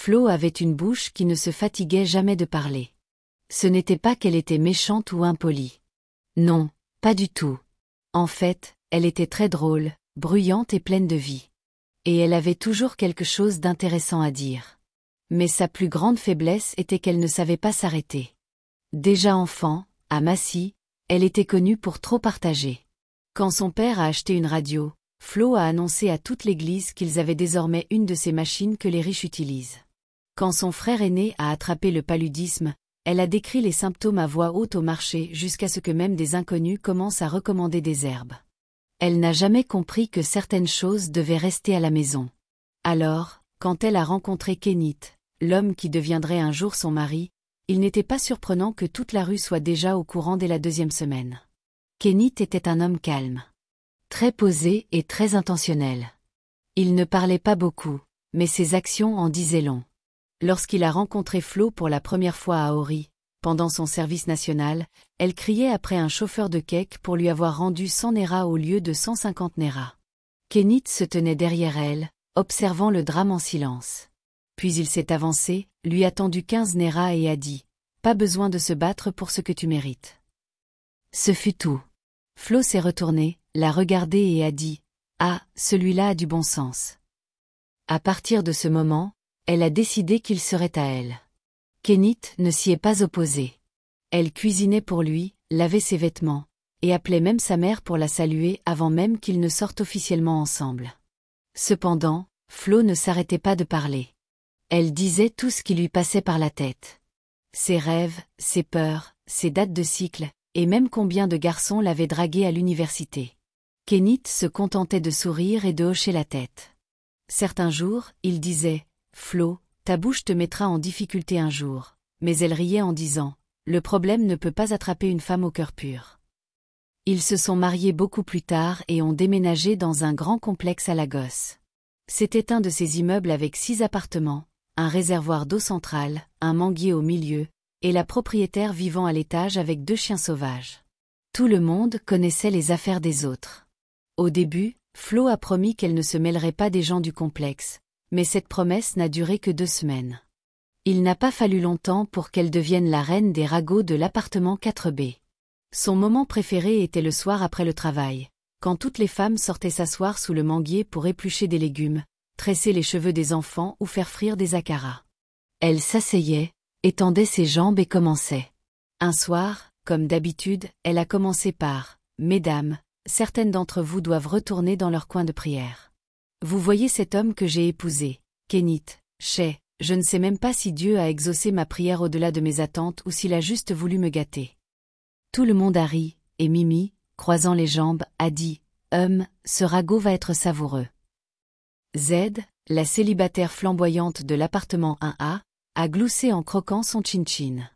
Flo avait une bouche qui ne se fatiguait jamais de parler. Ce n'était pas qu'elle était méchante ou impolie. Non, pas du tout. En fait, elle était très drôle, bruyante et pleine de vie. Et elle avait toujours quelque chose d'intéressant à dire. Mais sa plus grande faiblesse était qu'elle ne savait pas s'arrêter. Déjà enfant, à Massy, elle était connue pour trop partager. Quand son père a acheté une radio, Flo a annoncé à toute l'église qu'ils avaient désormais une de ces machines que les riches utilisent. Quand son frère aîné a attrapé le paludisme, elle a décrit les symptômes à voix haute au marché jusqu'à ce que même des inconnus commencent à recommander des herbes. Elle n'a jamais compris que certaines choses devaient rester à la maison. Alors, quand elle a rencontré Kenneth, l'homme qui deviendrait un jour son mari, il n'était pas surprenant que toute la rue soit déjà au courant dès la 2e semaine. Kenneth était un homme calme, très posé et très intentionnel. Il ne parlait pas beaucoup, mais ses actions en disaient long. Lorsqu'il a rencontré Flo pour la première fois à Ori, pendant son service national, elle criait après un chauffeur de cake pour lui avoir rendu 100 Nera au lieu de 150 Nera. Kenneth se tenait derrière elle, observant le drame en silence. Puis il s'est avancé, lui a tendu 15 Nera et a dit « Pas besoin de se battre pour ce que tu mérites. » Ce fut tout. Flo s'est retourné, l'a regardé et a dit « Ah, celui-là a du bon sens. » À partir de ce moment, elle a décidé qu'il serait à elle. Kenneth ne s'y est pas opposé. Elle cuisinait pour lui, lavait ses vêtements, et appelait même sa mère pour la saluer avant même qu'ils ne sortent officiellement ensemble. Cependant, Flo ne s'arrêtait pas de parler. Elle disait tout ce qui lui passait par la tête. Ses rêves, ses peurs, ses dates de cycle, et même combien de garçons l'avaient draguée à l'université. Kenneth se contentait de sourire et de hocher la tête. Certains jours, il disait « Flo, ta bouche te mettra en difficulté un jour », mais elle riait en disant « Le problème ne peut pas attraper une femme au cœur pur ». Ils se sont mariés beaucoup plus tard et ont déménagé dans un grand complexe à Lagos. C'était un de ces immeubles avec 6 appartements, un réservoir d'eau centrale, un manguier au milieu, et la propriétaire vivant à l'étage avec 2 chiens sauvages. Tout le monde connaissait les affaires des autres. Au début, Flo a promis qu'elle ne se mêlerait pas des gens du complexe, mais cette promesse n'a duré que 2 semaines. Il n'a pas fallu longtemps pour qu'elle devienne la reine des ragots de l'appartement 4B. Son moment préféré était le soir après le travail, quand toutes les femmes sortaient s'asseoir sous le manguier pour éplucher des légumes, tresser les cheveux des enfants ou faire frire des akara. Elle s'asseyait, étendait ses jambes et commençait. Un soir, comme d'habitude, elle a commencé par « Mesdames, certaines d'entre vous doivent retourner dans leur coin de prière. Vous voyez cet homme que j'ai épousé, Kenneth, je ne sais même pas si Dieu a exaucé ma prière au-delà de mes attentes ou s'il a juste voulu me gâter. » Tout le monde a ri, et Mimi, croisant les jambes, a dit « ce ragot va être savoureux. » Z, la célibataire flamboyante de l'appartement 1A, a gloussé en croquant son chin-chin.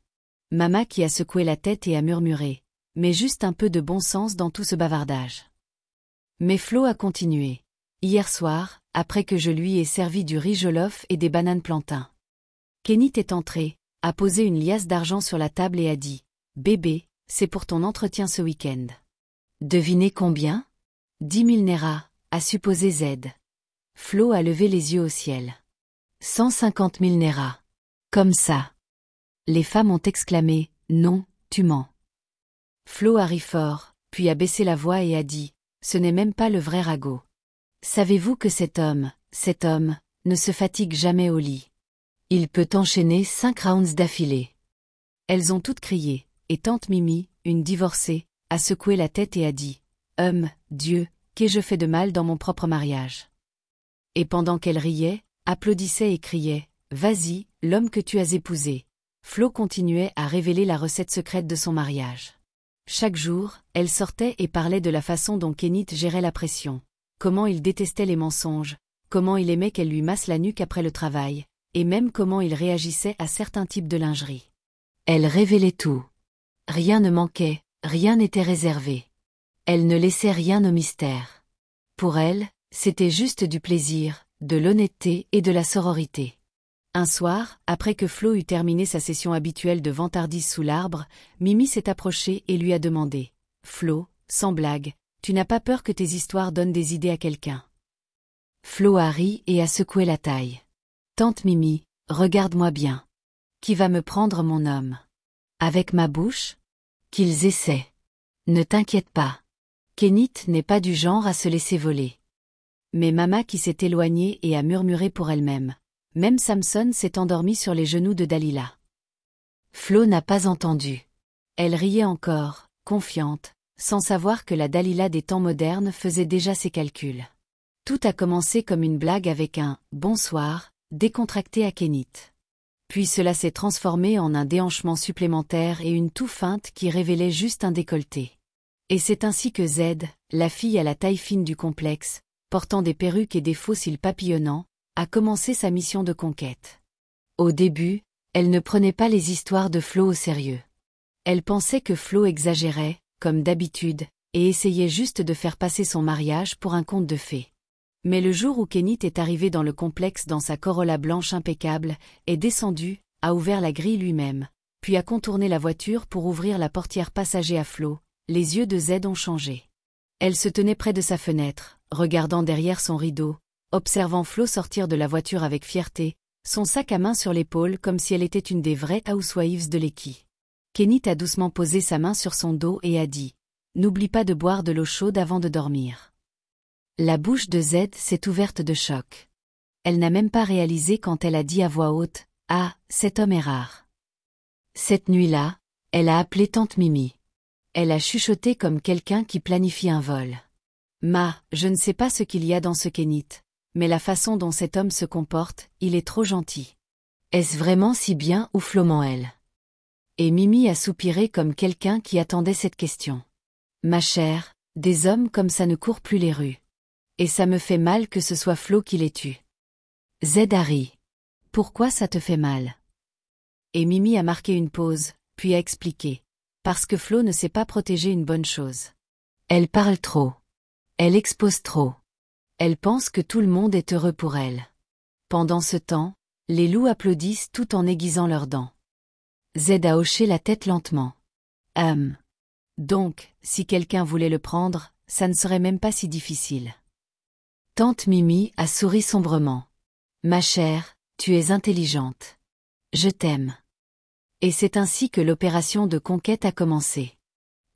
Mama qui a secoué la tête et a murmuré « Mais juste un peu de bon sens dans tout ce bavardage. » Mais Flo a continué. Hier soir, après que je lui ai servi du riz jollof et des bananes plantains. Kenneth est entré, a posé une liasse d'argent sur la table et a dit « Bébé, c'est pour ton entretien ce week-end. » Devinez combien ? 10 000 Nera, a supposé Z. Flo a levé les yeux au ciel. 150 000 Nera. Comme ça. Les femmes ont exclamé « Non, tu mens. » Flo a ri fort, puis a baissé la voix et a dit « Ce n'est même pas le vrai ragot. Savez-vous que cet homme, ne se fatigue jamais au lit. Il peut enchaîner 5 rounds d'affilée. » Elles ont toutes crié, et tante Mimi, une divorcée, a secoué la tête et a dit « Dieu, qu'ai-je fait de mal dans mon propre mariage ?» Et pendant qu'elle riait, applaudissait et criait « Vas-y, l'homme que tu as épousé », Flo continuait à révéler la recette secrète de son mariage. Chaque jour, elle sortait et parlait de la façon dont Kenneth gérait la pression, comment il détestait les mensonges, comment il aimait qu'elle lui masse la nuque après le travail, et même comment il réagissait à certains types de lingerie. Elle révélait tout. Rien ne manquait, rien n'était réservé. Elle ne laissait rien au mystère. Pour elle, c'était juste du plaisir, de l'honnêteté et de la sororité. Un soir, après que Flo eut terminé sa session habituelle de vantardise sous l'arbre, Mimi s'est approchée et lui a demandé « Flo, sans blague, tu n'as pas peur que tes histoires donnent des idées à quelqu'un ?» Flo a ri et a secoué la taille. « Tante Mimi, Regarde-moi bien. Qui va me prendre mon homme? Avec ma bouche? Qu'ils essaient. Ne t'inquiète pas. Kénit n'est pas du genre à se laisser voler. Mais Mama qui s'est éloignée et a murmuré pour elle-même. Même Samson s'est endormi sur les genoux de Dalila. Flo n'a pas entendu. Elle riait encore, confiante, sans savoir que la Dalila des temps modernes faisait déjà ses calculs. Tout a commencé comme une blague avec un « bonsoir » décontracté à Kénit. Puis cela s'est transformé en un déhanchement supplémentaire et une toux feinte qui révélait juste un décolleté. Et c'est ainsi que Z, la fille à la taille fine du complexe, portant des perruques et des faux cils papillonnants, a commencé sa mission de conquête. Au début, elle ne prenait pas les histoires de Flo au sérieux. Elle pensait que Flo exagérait, comme d'habitude, et essayait juste de faire passer son mariage pour un conte de fées. Mais le jour où Kénit est arrivé dans le complexe dans sa Corolla blanche impeccable, est descendu, a ouvert la grille lui-même, puis a contourné la voiture pour ouvrir la portière passager à Flo, les yeux de Z ont changé. Elle se tenait près de sa fenêtre, regardant derrière son rideau, observant Flo sortir de la voiture avec fierté, son sac à main sur l'épaule comme si elle était une des vraies housewives de l'Eki. Kénit a doucement posé sa main sur son dos et a dit « N'oublie pas de boire de l'eau chaude avant de dormir. » La bouche de Z s'est ouverte de choc. Elle n'a même pas réalisé quand elle a dit à voix haute « Ah, cet homme est rare. » Cette nuit-là, elle a appelé tante Mimi. Elle a chuchoté comme quelqu'un qui planifie un vol. « Ma, je ne sais pas ce qu'il y a dans ce Kénit, mais la façon dont cet homme se comporte, il est trop gentil. Est-ce vraiment si bien ou Flo ment elle ?» Et Mimi a soupiré comme quelqu'un qui attendait cette question. « Ma chère, des hommes comme ça ne courent plus les rues. Et ça me fait mal que ce soit Flo qui les tue. » Z a ri. « Pourquoi ça te fait mal ?» Et Mimi a marqué une pause, puis a expliqué. « Parce que Flo ne sait pas protéger une bonne chose. Elle parle trop. Elle expose trop. Elle pense que tout le monde est heureux pour elle. » Pendant ce temps, les loups applaudissent tout en aiguisant leurs dents. Z a hoché la tête lentement. Donc, si quelqu'un voulait le prendre, ça ne serait même pas si difficile. Tante Mimi a souri sombrement. « Ma chère, tu es intelligente. Je t'aime. » Et c'est ainsi que l'opération de conquête a commencé.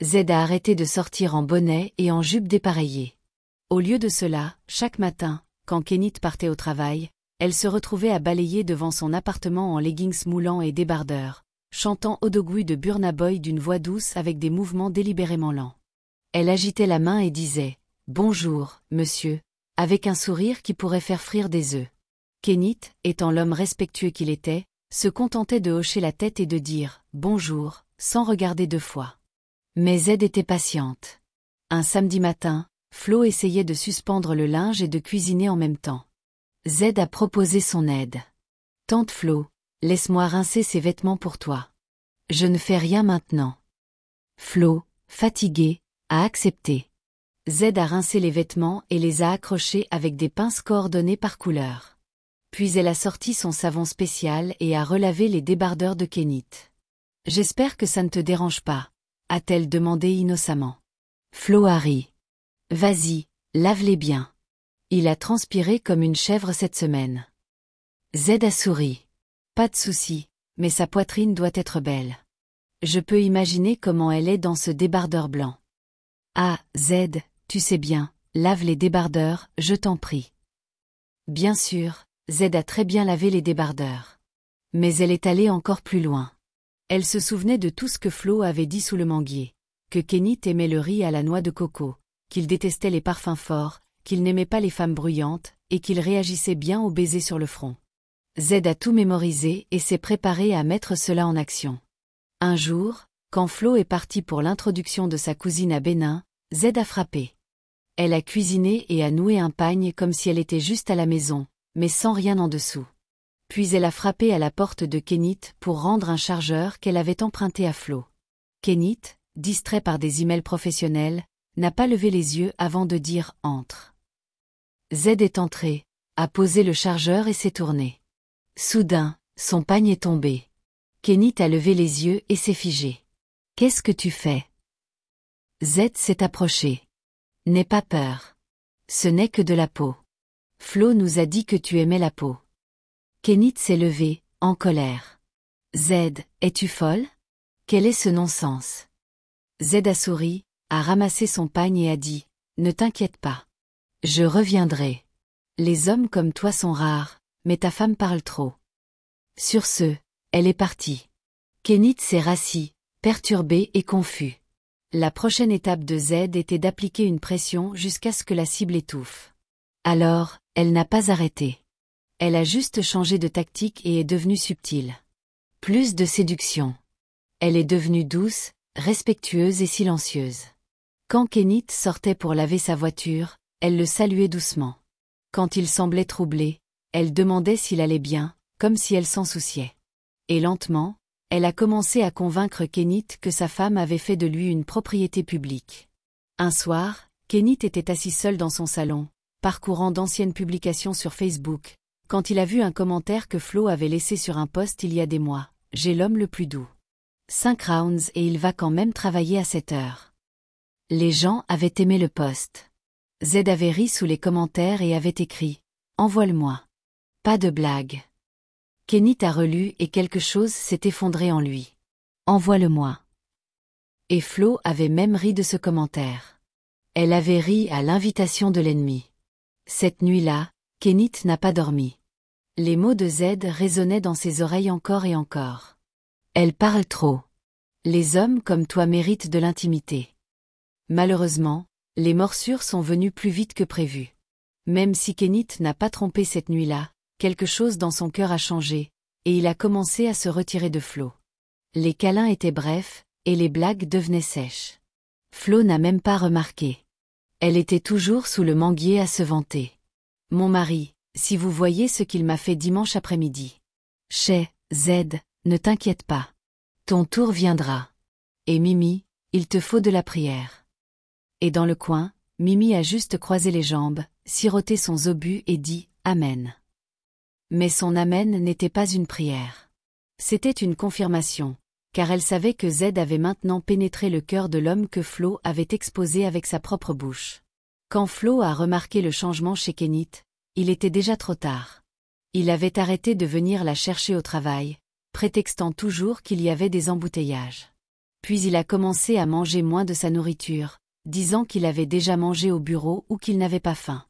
Z a arrêté de sortir en bonnet et en jupe dépareillée. Au lieu de cela, chaque matin, quand Kénit partait au travail, elle se retrouvait à balayer devant son appartement en leggings moulants et débardeurs, chantant Odogwu de Burna Boy d'une voix douce avec des mouvements délibérément lents. Elle agitait la main et disait « Bonjour, monsieur », avec un sourire qui pourrait faire frire des œufs. Kénit, étant l'homme respectueux qu'il était, se contentait de hocher la tête et de dire « Bonjour », sans regarder deux fois. Mais Z était patiente. Un samedi matin, Flo essayait de suspendre le linge et de cuisiner en même temps. Z a proposé son aide. « Tante Flo, laisse-moi rincer ces vêtements pour toi. Je ne fais rien maintenant. » Flo, fatiguée, a accepté. Z a rincé les vêtements et les a accrochés avec des pinces coordonnées par couleur. Puis elle a sorti son savon spécial et a relavé les débardeurs de Kénit. « J'espère que ça ne te dérange pas », a-t-elle demandé innocemment. Flo a ri. « Vas-y, lave-les bien. Il a transpiré comme une chèvre cette semaine. » Z a souri. « Pas de souci, mais sa poitrine doit être belle. Je peux imaginer comment elle est dans ce débardeur blanc. »« Ah, Z, tu sais bien, lave les débardeurs, je t'en prie. » Bien sûr, Z a très bien lavé les débardeurs. Mais elle est allée encore plus loin. Elle se souvenait de tout ce que Flo avait dit sous le manguier. Que Kénit aimait le riz à la noix de coco, qu'il détestait les parfums forts, qu'il n'aimait pas les femmes bruyantes, et qu'il réagissait bien aux baisers sur le front. Z a tout mémorisé et s'est préparé à mettre cela en action. Un jour, quand Flo est parti pour l'introduction de sa cousine à Bénin, Z a frappé. Elle a cuisiné et a noué un pagne comme si elle était juste à la maison, mais sans rien en dessous. Puis elle a frappé à la porte de Kénit pour rendre un chargeur qu'elle avait emprunté à Flo. Kénit, distrait par des emails professionnels, n'a pas levé les yeux avant de dire « Entre ». Z est entré, a posé le chargeur et s'est tourné. Soudain, son pagne est tombé. Kénit a levé les yeux et s'est figé. « Qu'est-ce que tu fais ?» Z s'est approché. « N'aie pas peur. Ce n'est que de la peau. Flo nous a dit que tu aimais la peau. » Kénit s'est levé, en colère. Z, es-tu folle? Quel est ce non-sens? Z a souri, a ramassé son pagne et a dit, ne t'inquiète pas. Je reviendrai. Les hommes comme toi sont rares, mais ta femme parle trop. Sur ce, elle est partie. Kenneth s'est rassis, perturbé et confus. La prochaine étape de Z était d'appliquer une pression jusqu'à ce que la cible étouffe. Alors, elle n'a pas arrêté. Elle a juste changé de tactique et est devenue subtile. Plus de séduction. Elle est devenue douce, respectueuse et silencieuse. Quand Kenneth sortait pour laver sa voiture, elle le saluait doucement. Quand il semblait troublé, elle demandait s'il allait bien, comme si elle s'en souciait. Et lentement, elle a commencé à convaincre Kenneth que sa femme avait fait de lui une propriété publique. Un soir, Kenneth était assis seul dans son salon, parcourant d'anciennes publications sur Facebook, quand il a vu un commentaire que Flo avait laissé sur un post il y a des mois. « J'ai l'homme le plus doux. 5 rounds et il va quand même travailler à 7 heures. » Les gens avaient aimé le post. Z avait ri sous les commentaires et avait écrit « Envoie-le-moi. » Pas de blague. Kenneth a relu et quelque chose s'est effondré en lui. « Envoie-le-moi. » Et Flo avait même ri de ce commentaire. Elle avait ri à l'invitation de l'ennemi. Cette nuit-là, Kenneth n'a pas dormi. Les mots de Z résonnaient dans ses oreilles encore et encore. Elle parle trop. Les hommes comme toi méritent de l'intimité. Malheureusement, les morsures sont venues plus vite que prévu. Même si Kenneth n'a pas trompé cette nuit-là, quelque chose dans son cœur a changé, et il a commencé à se retirer de Flo. Les câlins étaient brefs, et les blagues devenaient sèches. Flo n'a même pas remarqué. Elle était toujours sous le manguier à se vanter. « Mon mari, si vous voyez ce qu'il m'a fait dimanche après-midi. »« Chez Z, ne t'inquiète pas. Ton tour viendra. Et Mimi, il te faut de la prière. » Et dans le coin, Mimi a juste croisé les jambes, siroté son zobu et dit « Amen ». Mais son Amen n'était pas une prière. C'était une confirmation, car elle savait que Z avait maintenant pénétré le cœur de l'homme que Flo avait exposé avec sa propre bouche. Quand Flo a remarqué le changement chez Kenneth, il était déjà trop tard. Il avait arrêté de venir la chercher au travail, prétextant toujours qu'il y avait des embouteillages. Puis il a commencé à manger moins de sa nourriture, disant qu'il avait déjà mangé au bureau ou qu'il n'avait pas faim.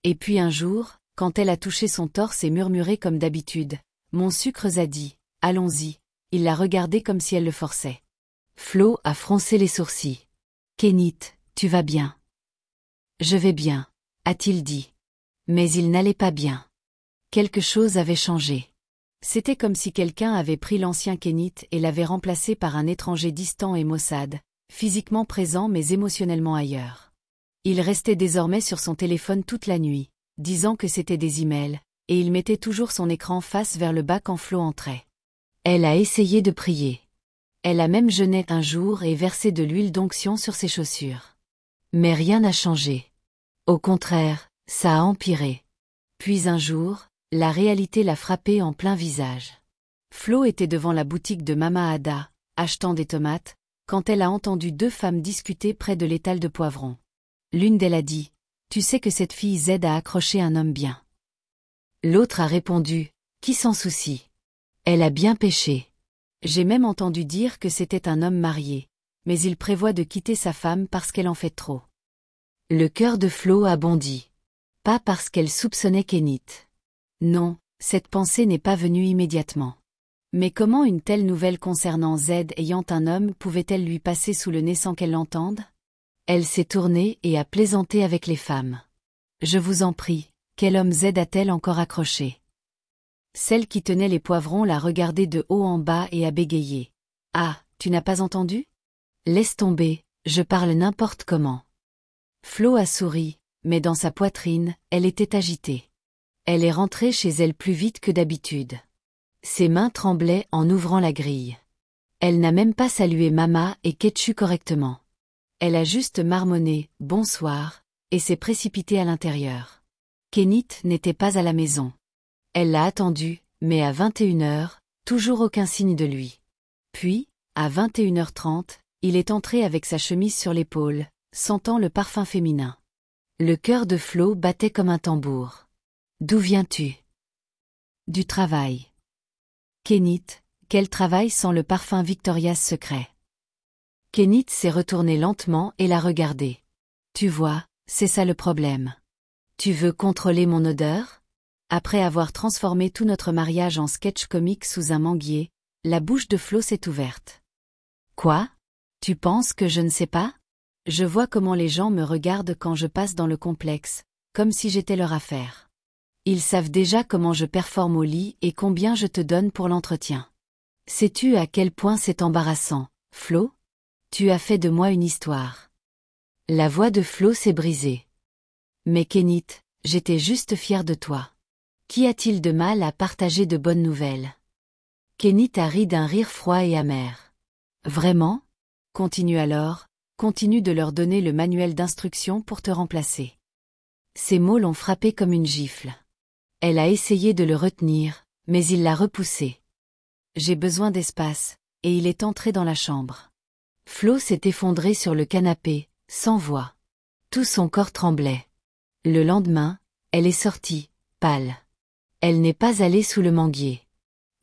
Et puis un jour, quand elle a touché son torse et murmuré comme d'habitude, « Mon sucre Zadie, allons-y », il l'a regardé comme si elle le forçait. Flo a froncé les sourcils. « Kenneth, tu vas bien? »« Je vais bien, » a-t-il dit. Mais il n'allait pas bien. Quelque chose avait changé. C'était comme si quelqu'un avait pris l'ancien Kenneth et l'avait remplacé par un étranger distant et maussade, physiquement présent mais émotionnellement ailleurs. Il restait désormais sur son téléphone toute la nuit, disant que c'était des emails, et il mettait toujours son écran face vers le bas quand Flo entrait. Elle a essayé de prier. Elle a même jeûné un jour et versé de l'huile d'onction sur ses chaussures. Mais rien n'a changé. Au contraire, ça a empiré. Puis un jour, la réalité l'a frappé en plein visage. Flo était devant la boutique de Mama Ada, achetant des tomates, quand elle a entendu 2 femmes discuter près de l'étal de poivrons. L'une d'elles a dit « Tu sais que cette fille Z a accroché un homme bien. » L'autre a répondu « Qui s'en soucie? Elle a bien péché. J'ai même entendu dire que c'était un homme marié, mais il prévoit de quitter sa femme parce qu'elle en fait trop. » Le cœur de Flo a bondi. Pas parce qu'elle soupçonnait Kenneth. Non, cette pensée n'est pas venue immédiatement. Mais comment une telle nouvelle concernant Z ayant un homme pouvait-elle lui passer sous le nez sans qu'elle l'entende? Elle s'est tournée et a plaisanté avec les femmes. « Je vous en prie, quel homme Z a-t-elle encore accroché ?» Celle qui tenait les poivrons l'a regardée de haut en bas et a bégayé. « Ah, tu n'as pas entendu? Laisse tomber, je parle n'importe comment. » Flo a souri, mais dans sa poitrine, elle était agitée. Elle est rentrée chez elle plus vite que d'habitude. Ses mains tremblaient en ouvrant la grille. Elle n'a même pas salué Mama et Ketchu correctement. Elle a juste marmonné « bonsoir » et s'est précipitée à l'intérieur. Kenneth n'était pas à la maison. Elle l'a attendu, mais à 21h, toujours aucun signe de lui. Puis, à 21h30, il est entré avec sa chemise sur l'épaule, sentant le parfum féminin. Le cœur de Flo battait comme un tambour. « D'où viens-tu ? » « Du travail. » Kénit, quel travail sans le parfum Victoria's Secret. Kénit s'est retourné lentement et l'a regardé. Tu vois, c'est ça le problème. Tu veux contrôler mon odeur? Après avoir transformé tout notre mariage en sketch comique sous un manguier, la bouche de Flo s'est ouverte. Quoi? Tu penses que je ne sais pas? Je vois comment les gens me regardent quand je passe dans le complexe, comme si j'étais leur affaire. Ils savent déjà comment je performe au lit et combien je te donne pour l'entretien. Sais-tu à quel point c'est embarrassant, Flo? Tu as fait de moi une histoire. La voix de Flo s'est brisée. Mais Kénit, j'étais juste fière de toi. Qu'y a-t-il de mal à partager de bonnes nouvelles? Kénit a ri d'un rire froid et amer. Vraiment? Continue de leur donner le manuel d'instruction pour te remplacer. Ces mots l'ont frappé comme une gifle. Elle a essayé de le retenir, mais il l'a repoussé. J'ai besoin d'espace, et il est entré dans la chambre. Flo s'est effondré sur le canapé, sans voix. Tout son corps tremblait. Le lendemain, elle est sortie, pâle. Elle n'est pas allée sous le manguier.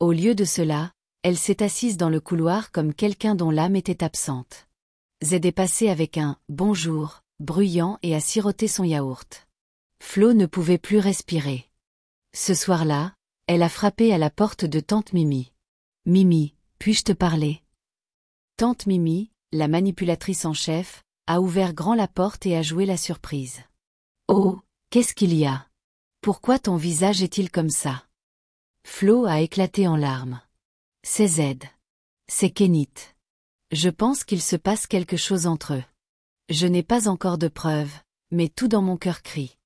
Au lieu de cela, elle s'est assise dans le couloir comme quelqu'un dont l'âme était absente. Zed est passé avec un « bonjour » bruyant et a siroté son yaourt. Flo ne pouvait plus respirer. Ce soir-là, elle a frappé à la porte de tante Mimi. « Mimi, puis-je te parler ?» Tante Mimi, la manipulatrice en chef, a ouvert grand la porte et a joué la surprise. « Oh, qu'est-ce qu'il y a? Pourquoi ton visage est-il comme ça ?» Flo a éclaté en larmes. « C'est Zed. C'est Kénit. Je pense qu'il se passe quelque chose entre eux. Je n'ai pas encore de preuves, mais tout dans mon cœur crie. »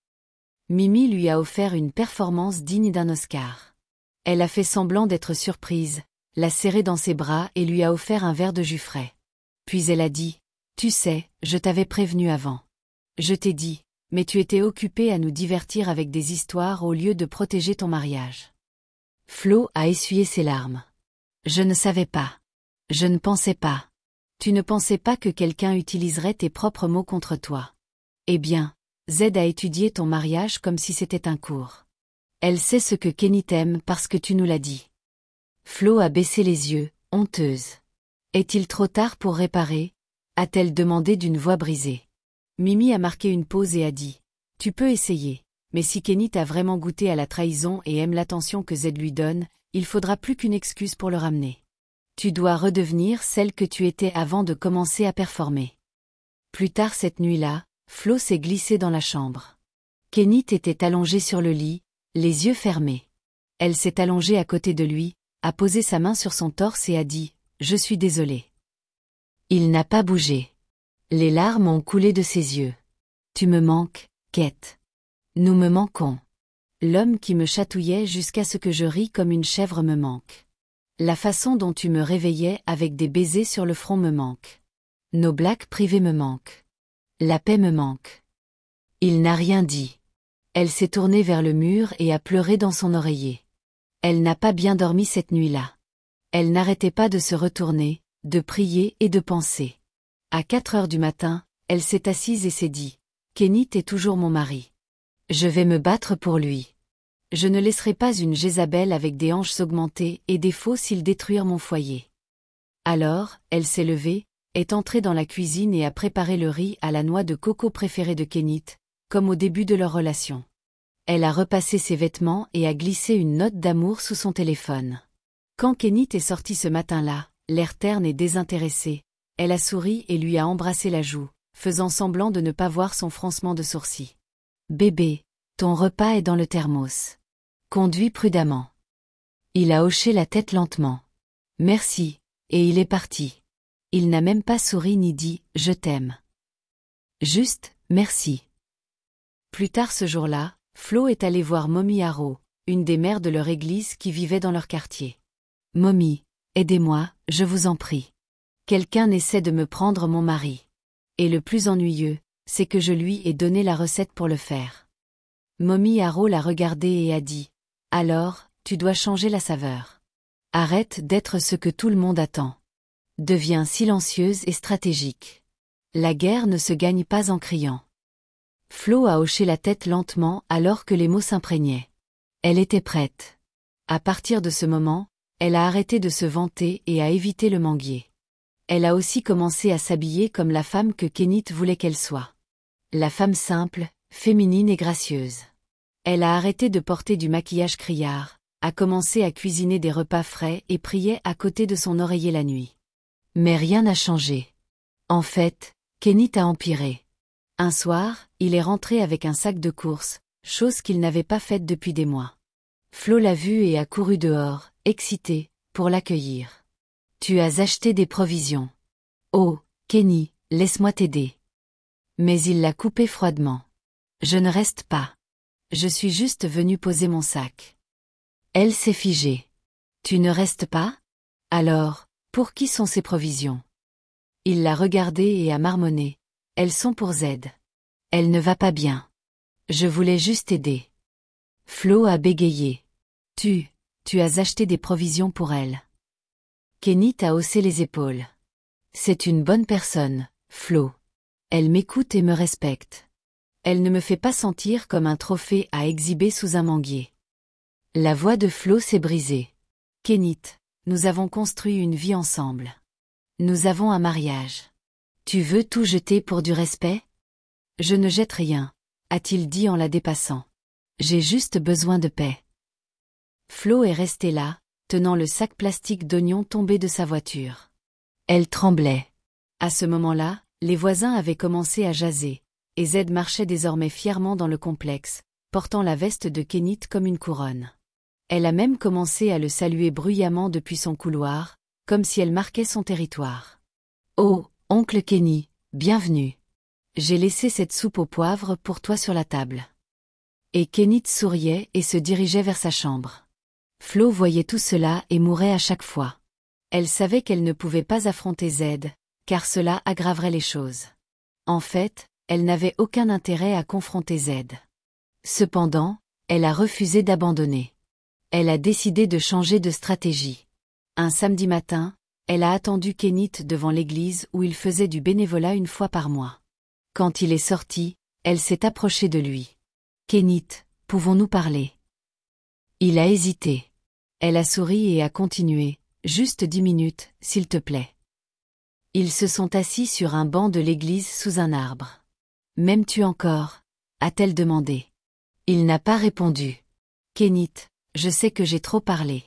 Mimi lui a offert une performance digne d'un Oscar. Elle a fait semblant d'être surprise, l'a serré dans ses bras et lui a offert un verre de jus frais. Puis elle a dit, « Tu sais, je t'avais prévenu avant. Je t'ai dit, mais tu étais occupée à nous divertir avec des histoires au lieu de protéger ton mariage. » Flo a essuyé ses larmes. « Je ne savais pas. Je ne pensais pas. Tu ne pensais pas que quelqu'un utiliserait tes propres mots contre toi. Eh bien, Zed a étudié ton mariage comme si c'était un cours. Elle sait ce que Kénit aime parce que tu nous l'as dit. » Flo a baissé les yeux, honteuse. « Est-il trop tard pour réparer ?» a-t-elle demandé d'une voix brisée. Mimi a marqué une pause et a dit, « Tu peux essayer, mais si Kénit a vraiment goûté à la trahison et aime l'attention que Zed lui donne, il faudra plus qu'une excuse pour le ramener. Tu dois redevenir celle que tu étais avant de commencer à performer. » Plus tard cette nuit-là, Flo s'est glissée dans la chambre. Kénit était allongée sur le lit, les yeux fermés. Elle s'est allongée à côté de lui, a posé sa main sur son torse et a dit « Je suis désolée. » Il n'a pas bougé. Les larmes ont coulé de ses yeux. « Tu me manques, Kate. Nous me manquons. L'homme qui me chatouillait jusqu'à ce que je rie comme une chèvre me manque. La façon dont tu me réveillais avec des baisers sur le front me manque. Nos blagues privées me manquent. La paix me manque. » Il n'a rien dit. Elle s'est tournée vers le mur et a pleuré dans son oreiller. Elle n'a pas bien dormi cette nuit-là. Elle n'arrêtait pas de se retourner, de prier et de penser. À 4 heures du matin, elle s'est assise et s'est dit « Kénit est toujours mon mari. Je vais me battre pour lui. Je ne laisserai pas une Jézabel avec des hanches augmentées et des faux cils détruire mon foyer. » Alors, elle s'est levée, est entrée dans la cuisine et a préparé le riz à la noix de coco préférée de Kénit, comme au début de leur relation. Elle a repassé ses vêtements et a glissé une note d'amour sous son téléphone. Quand Kénit est sorti ce matin-là, l'air terne et désintéressé, elle a souri et lui a embrassé la joue, faisant semblant de ne pas voir son froncement de sourcils. « Bébé, ton repas est dans le thermos. Conduis prudemment. » Il a hoché la tête lentement. « Merci, » et il est parti. Il n'a même pas souri ni dit « je t'aime ». Juste « merci ». Plus tard ce jour-là, Flo est allée voir Mommy Haro, une des mères de leur église qui vivait dans leur quartier. « Mommy, aidez-moi, je vous en prie. Quelqu'un essaie de me prendre mon mari. Et le plus ennuyeux, c'est que je lui ai donné la recette pour le faire. » Mommy Haro l'a regardée et a dit « Alors, tu dois changer la saveur. Arrête d'être ce que tout le monde attend. Deviens silencieuse et stratégique. La guerre ne se gagne pas en criant. » Flo a hoché la tête lentement alors que les mots s'imprégnaient. Elle était prête. À partir de ce moment, Elle a arrêté de se vanter et a évité le manguier. Elle a aussi commencé à s'habiller comme la femme que Kénit voulait qu'elle soit. La femme simple, féminine et gracieuse. Elle a arrêté de porter du maquillage criard, a commencé à cuisiner des repas frais et priait à côté de son oreiller la nuit. Mais rien n'a changé. En fait, Kénit a empiré. Un soir, il est rentré avec un sac de courses, chose qu'il n'avait pas faite depuis des mois. Flo l'a vu et a couru dehors, excité, pour l'accueillir. Tu as acheté des provisions. Oh, Kenny, laisse-moi t'aider. Mais il l'a coupé froidement. Je ne reste pas. Je suis juste venu poser mon sac. Elle s'est figée. Tu ne restes pas? Alors, pour qui sont ces provisions? Il l'a regardée et a marmonné. Elles sont pour Z. Elle ne va pas bien. Je voulais juste aider. Flo a bégayé. Tu as acheté des provisions pour elle. Kénit a haussé les épaules. C'est une bonne personne, Flo. Elle m'écoute et me respecte. Elle ne me fait pas sentir comme un trophée à exhiber sous un manguier. La voix de Flo s'est brisée. Kénit, nous avons construit une vie ensemble. Nous avons un mariage. Tu veux tout jeter pour du respect? Je ne jette rien, a-t-il dit en la dépassant. J'ai juste besoin de paix. Flo est restée là, tenant le sac plastique d'oignons tombé de sa voiture. Elle tremblait. À ce moment-là, les voisins avaient commencé à jaser, et Z marchait désormais fièrement dans le complexe, portant la veste de Kénit comme une couronne. Elle a même commencé à le saluer bruyamment depuis son couloir, comme si elle marquait son territoire. Oh, oncle Kenny, bienvenue. J'ai laissé cette soupe au poivre pour toi sur la table. Et Kénit souriait et se dirigeait vers sa chambre. Flo voyait tout cela et mourait à chaque fois. Elle savait qu'elle ne pouvait pas affronter Z, car cela aggraverait les choses. En fait, elle n'avait aucun intérêt à confronter Z. Cependant, elle a refusé d'abandonner. Elle a décidé de changer de stratégie. Un samedi matin, elle a attendu Kénit devant l'église où il faisait du bénévolat une fois par mois. Quand il est sorti, elle s'est approchée de lui. Kénit, pouvons-nous parler? Il a hésité. Elle a souri et a continué. Juste 10 minutes, s'il te plaît. Ils se sont assis sur un banc de l'église sous un arbre. M'aimes-tu encore? A-t-elle demandé. Il n'a pas répondu. Kénit, je sais que j'ai trop parlé.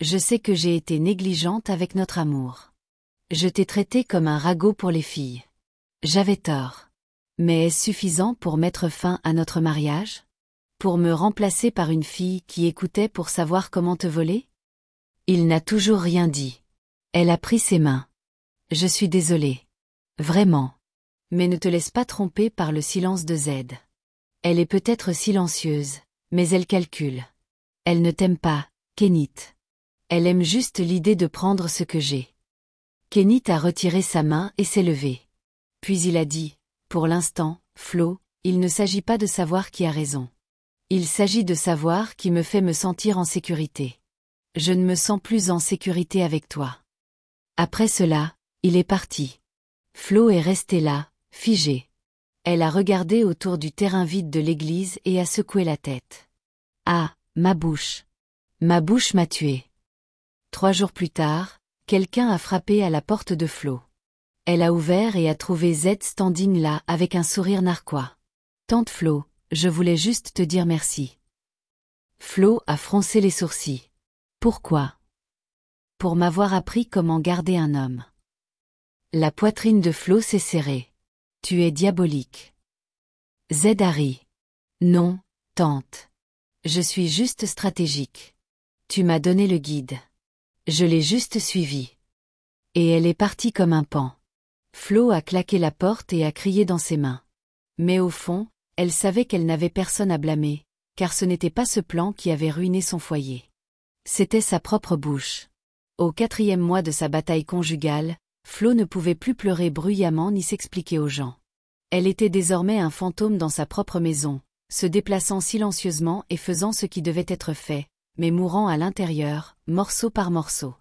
Je sais que j'ai été négligente avec notre amour. Je t'ai traité comme un ragot pour les filles. J'avais tort. Mais est-ce suffisant pour mettre fin à notre mariage? Pour me remplacer par une fille qui écoutait pour savoir comment te voler? Il n'a toujours rien dit. Elle a pris ses mains. Je suis désolée. Vraiment. Mais ne te laisse pas tromper par le silence de Z. Elle est peut-être silencieuse, mais elle calcule. Elle ne t'aime pas, Kénit. Elle aime juste l'idée de prendre ce que j'ai. Kénit a retiré sa main et s'est levé. Puis il a dit, pour l'instant, Flo, il ne s'agit pas de savoir qui a raison. Il s'agit de savoir qui me fait me sentir en sécurité. Je ne me sens plus en sécurité avec toi. Après cela, il est parti. Flo est restée là, figée. Elle a regardé autour du terrain vide de l'église et a secoué la tête. Ah, ma bouche. Ma bouche m'a tuée. 3 jours plus tard, quelqu'un a frappé à la porte de Flo. Elle a ouvert et a trouvé Z standing là avec un sourire narquois. Tante Flo, je voulais juste te dire merci. Flo a froncé les sourcils. Pourquoi? Pour m'avoir appris comment garder un homme. La poitrine de Flo s'est serrée. Tu es diabolique. Z a ri. Non, tante. Je suis juste stratégique. Tu m'as donné le guide. Je l'ai juste suivi. Et elle est partie comme un paon. Flo a claqué la porte et a crié dans ses mains. Mais au fond, elle savait qu'elle n'avait personne à blâmer, car ce n'était pas ce plan qui avait ruiné son foyer. C'était sa propre bouche. Au 4e mois de sa bataille conjugale, Flo ne pouvait plus pleurer bruyamment ni s'expliquer aux gens. Elle était désormais un fantôme dans sa propre maison, se déplaçant silencieusement et faisant ce qui devait être fait, mais mourant à l'intérieur, morceau par morceau.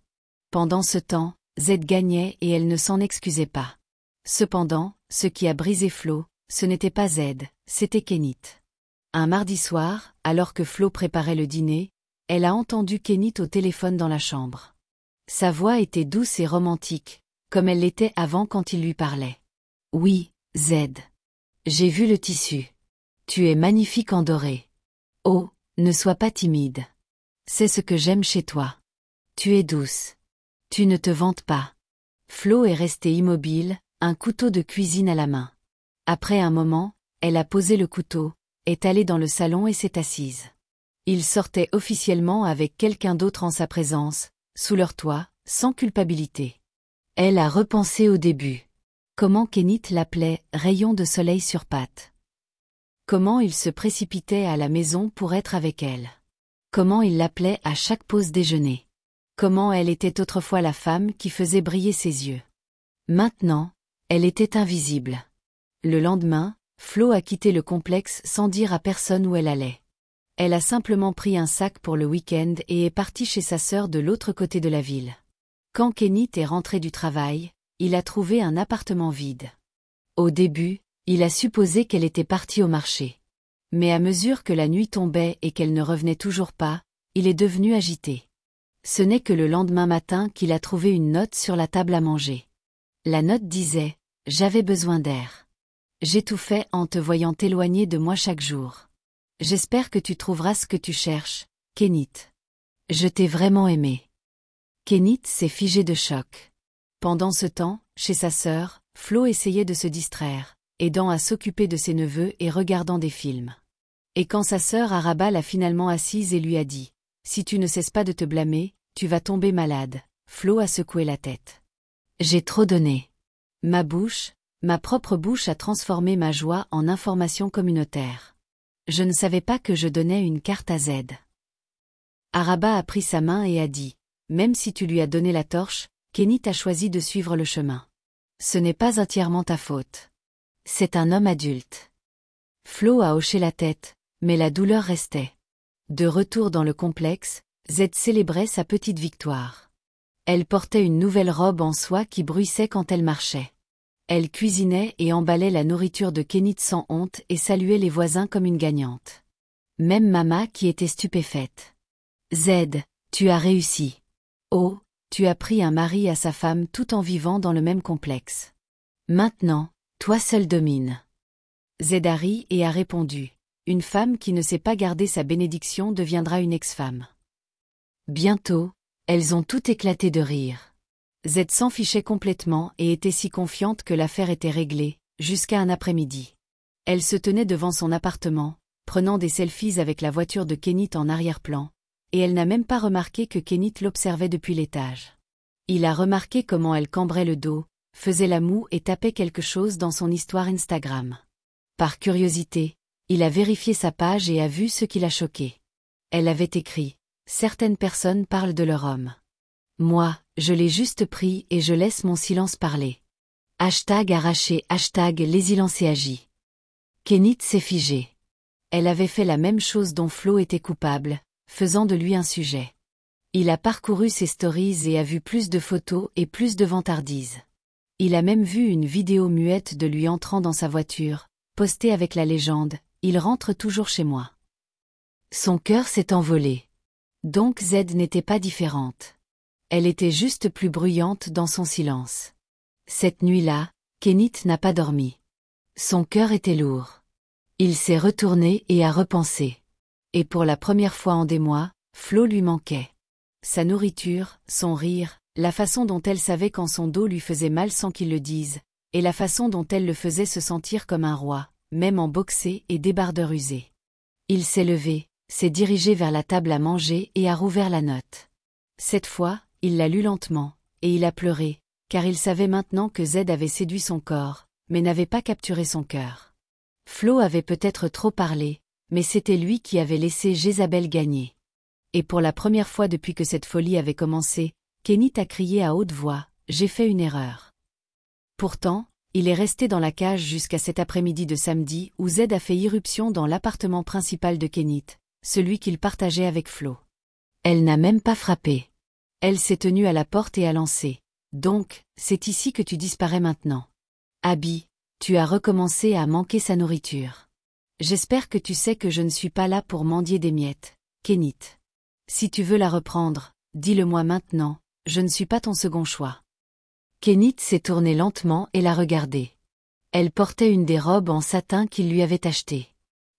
Pendant ce temps, Z gagnait et elle ne s'en excusait pas. Cependant, ce qui a brisé Flo, ce n'était pas Z, c'était Kénit. Un mardi soir, alors que Flo préparait le dîner, elle a entendu Kenith au téléphone dans la chambre. Sa voix était douce et romantique, comme elle l'était avant quand il lui parlait. « Oui, Z. J'ai vu le tissu. Tu es magnifique en doré. Oh, ne sois pas timide. C'est ce que j'aime chez toi. Tu es douce. Tu ne te vantes pas. » Flo est restée immobile, un couteau de cuisine à la main. Après un moment, elle a posé le couteau, est allée dans le salon et s'est assise. Il sortait officiellement avec quelqu'un d'autre en sa présence, sous leur toit, sans culpabilité. Elle a repensé au début. Comment Kenith l'appelait « rayon de soleil sur pattes ». Comment il se précipitait à la maison pour être avec elle. Comment il l'appelait à chaque pause déjeuner. Comment elle était autrefois la femme qui faisait briller ses yeux. Maintenant, elle était invisible. Le lendemain, Flo a quitté le complexe sans dire à personne où elle allait. Elle a simplement pris un sac pour le week-end et est partie chez sa sœur de l'autre côté de la ville. Quand Kenith est rentré du travail, il a trouvé un appartement vide. Au début, il a supposé qu'elle était partie au marché. Mais à mesure que la nuit tombait et qu'elle ne revenait toujours pas, il est devenu agité. Ce n'est que le lendemain matin qu'il a trouvé une note sur la table à manger. La note disait « J'avais besoin d'air. J'étouffais en te voyant t'éloigner de moi chaque jour. J'espère que tu trouveras ce que tu cherches, Kenith. Je t'ai vraiment aimé. » Kenith s'est figé de choc. Pendant ce temps, chez sa sœur, Flo essayait de se distraire, aidant à s'occuper de ses neveux et regardant des films. Et quand sa sœur Araba l'a finalement assise et lui a dit « Si tu ne cesses pas de te blâmer, tu vas tomber malade », Flo a secoué la tête. « J'ai trop donné. Ma propre bouche a transformé ma joie en information communautaire. Je ne savais pas que je donnais une carte à Z. » Araba a pris sa main et a dit « Même si tu lui as donné la torche, Kenith a choisi de suivre le chemin. Ce n'est pas entièrement ta faute. C'est un homme adulte. » Flo a hoché la tête, mais la douleur restait. De retour dans le complexe, Z célébrait sa petite victoire. Elle portait une nouvelle robe en soie qui bruissait quand elle marchait. Elle cuisinait et emballait la nourriture de Kenith sans honte et saluait les voisins comme une gagnante. Même Mama qui était stupéfaite. « Z, tu as réussi. Oh, tu as pris un mari à sa femme tout en vivant dans le même complexe. Maintenant, toi seul domine. » Z a ri et a répondu « Une femme qui ne sait pas garder sa bénédiction deviendra une ex-femme. » Bientôt, elles ont toutes éclaté de rire. Z s'en fichait complètement et était si confiante que l'affaire était réglée, jusqu'à un après-midi. Elle se tenait devant son appartement, prenant des selfies avec la voiture de Kenith en arrière-plan, et elle n'a même pas remarqué que Kenith l'observait depuis l'étage. Il a remarqué comment elle cambrait le dos, faisait la moue et tapait quelque chose dans son histoire Instagram. Par curiosité, il a vérifié sa page et a vu ce qui l'a choqué. Elle avait écrit « Certaines personnes parlent de leur homme. Moi, je l'ai juste pris et je laisse mon silence parler. #arraché, #lésilencéagi. » Kenith s'est figé. Elle avait fait la même chose dont Flo était coupable, faisant de lui un sujet. Il a parcouru ses stories et a vu plus de photos et plus de vantardises. Il a même vu une vidéo muette de lui entrant dans sa voiture, postée avec la légende « Il rentre toujours chez moi ». Son cœur s'est envolé. Donc Z n'était pas différente. Elle était juste plus bruyante dans son silence. Cette nuit-là, Kenith n'a pas dormi. Son cœur était lourd. Il s'est retourné et a repensé. Et pour la première fois en des mois, Flo lui manquait. Sa nourriture, son rire, la façon dont elle savait quand son dos lui faisait mal sans qu'il le dise, et la façon dont elle le faisait se sentir comme un roi, même en boxer et débardeur usé. Il s'est levé, s'est dirigé vers la table à manger et a rouvert la note. Cette fois, il l'a lue lentement, et il a pleuré, car il savait maintenant que Z avait séduit son corps, mais n'avait pas capturé son cœur. Flo avait peut-être trop parlé, mais c'était lui qui avait laissé Jézabel gagner. Et pour la première fois depuis que cette folie avait commencé, Kenith a crié à haute voix « J'ai fait une erreur ». Pourtant, il est resté dans la cage jusqu'à cet après-midi de samedi où Z a fait irruption dans l'appartement principal de Kenith, celui qu'il partageait avec Flo. Elle n'a même pas frappé. Elle s'est tenue à la porte et a lancé « Donc, c'est ici que tu disparais maintenant. Abby, tu as recommencé à manquer sa nourriture. J'espère que tu sais que je ne suis pas là pour mendier des miettes, Kenith. Si tu veux la reprendre, dis-le-moi maintenant, je ne suis pas ton second choix. Kenneth s'est tourné lentement et l'a regardée. Elle portait une des robes en satin qu'il lui avait achetées.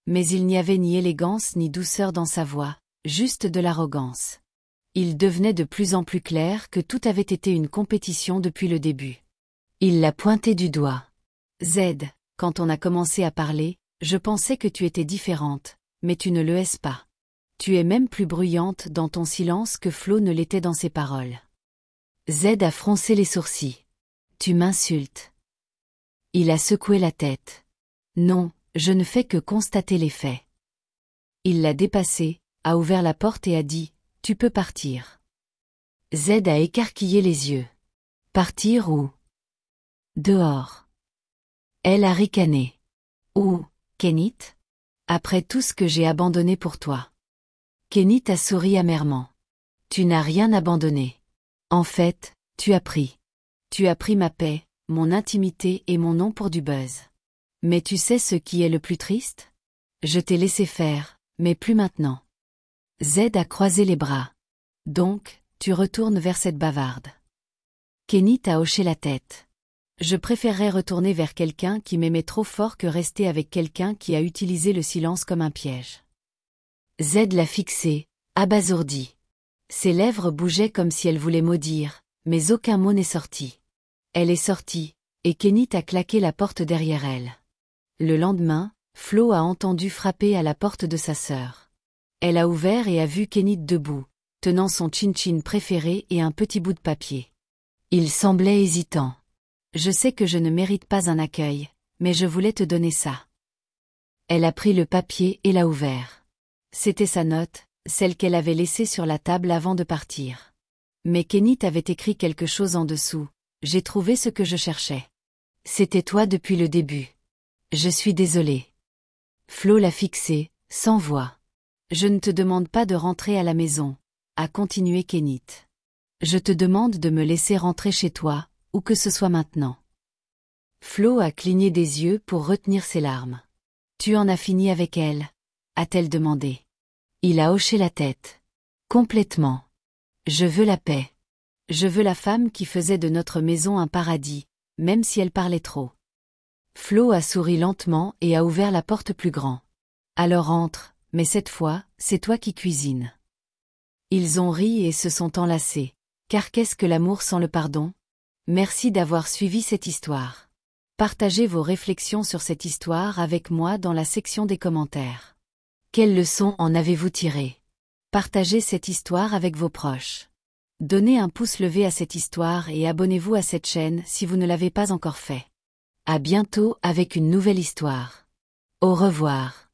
Mais il n'y avait ni élégance ni douceur dans sa voix, juste de l'arrogance. Il devenait de plus en plus clair que tout avait été une compétition depuis le début. Il l'a pointé du doigt. Z, quand on a commencé à parler, je pensais que tu étais différente, mais tu ne le es pas. Tu es même plus bruyante dans ton silence que Flo ne l'était dans ses paroles. Z a froncé les sourcils. Tu m'insultes. Il a secoué la tête. Non, je ne fais que constater les faits. Il l'a dépassé, a ouvert la porte et a dit, tu peux partir. Z a écarquillé les yeux. Partir où? Dehors. Elle a ricané. Où, Kenneth? Après tout ce que j'ai abandonné pour toi. Kenneth a souri amèrement. Tu n'as rien abandonné. En fait, tu as pris. Tu as pris ma paix, mon intimité et mon nom pour du buzz. Mais tu sais ce qui est le plus triste? Je t'ai laissé faire, mais plus maintenant. Z a croisé les bras. Donc, tu retournes vers cette bavarde. Kenneth a hoché la tête. Je préférerais retourner vers quelqu'un qui m'aimait trop fort que rester avec quelqu'un qui a utilisé le silence comme un piège. Z l'a fixé, abasourdi. Ses lèvres bougeaient comme si elle voulait maudire, mais aucun mot n'est sorti. Elle est sortie, et Kenneth a claqué la porte derrière elle. Le lendemain, Flo a entendu frapper à la porte de sa sœur. Elle a ouvert et a vu Kenneth debout, tenant son chin-chin préféré et un petit bout de papier. Il semblait hésitant. Je sais que je ne mérite pas un accueil, mais je voulais te donner ça. Elle a pris le papier et l'a ouvert. C'était sa note, celle qu'elle avait laissée sur la table avant de partir. Mais Kenneth avait écrit quelque chose en dessous. J'ai trouvé ce que je cherchais. C'était toi depuis le début. Je suis désolée. Flo l'a fixé, sans voix. Je ne te demande pas de rentrer à la maison, a continué Kenneth. Je te demande de me laisser rentrer chez toi, où que ce soit maintenant. Flo a cligné des yeux pour retenir ses larmes. Tu en as fini avec elle? A-t-elle demandé. Il a hoché la tête. Complètement. Je veux la paix. Je veux la femme qui faisait de notre maison un paradis, même si elle parlait trop. Flo a souri lentement et a ouvert la porte plus grand. Alors entre, mais cette fois, c'est toi qui cuisines. Ils ont ri et se sont enlacés. Car qu'est-ce que l'amour sans le pardon? Merci d'avoir suivi cette histoire. Partagez vos réflexions sur cette histoire avec moi dans la section des commentaires. Quelles leçons en avez-vous tirées? Partagez cette histoire avec vos proches. Donnez un pouce levé à cette histoire et abonnez-vous à cette chaîne si vous ne l'avez pas encore fait. À bientôt avec une nouvelle histoire. Au revoir.